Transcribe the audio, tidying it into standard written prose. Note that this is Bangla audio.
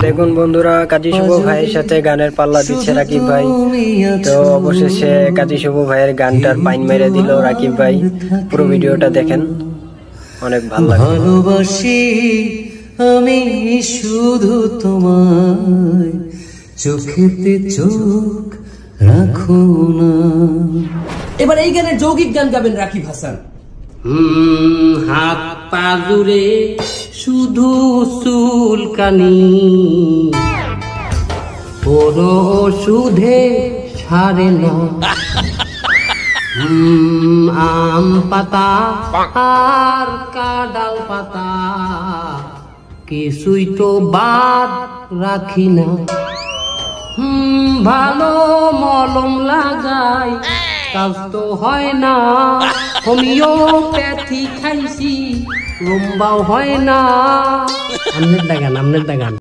দেখুন বন্ধুরা, কাজী শুভ ভাইয়ের সাথে গানের পাল্লা দিচ্ছে রাকিব ভাই। তো অবশেষে কাজী শুভ ভাইয়ের গানটার পাইন মেরে দিল রাকিব ভাই। পুরো ভিডিওটা দেখেন, অনেক ভালো লাগে। ভালোবাসি আমি শুধু তোমায়, চোখেতে চোখ রাখো না। এবার এই গানের যৌগিক গান গাবেন রাকিব হাসান। হাত পা জুড়ে শুধু চুলকানি, পুরো সুধে সারে না। আম পাতা আর কাঁঠাল পাতা কিছুই তো বাদ রাখি না। ভালো মলম লাগাই কাজ তো হয় না, হোমিওপ্যাথি খাইছি লম্বাও হয় না। আমনের দাগান।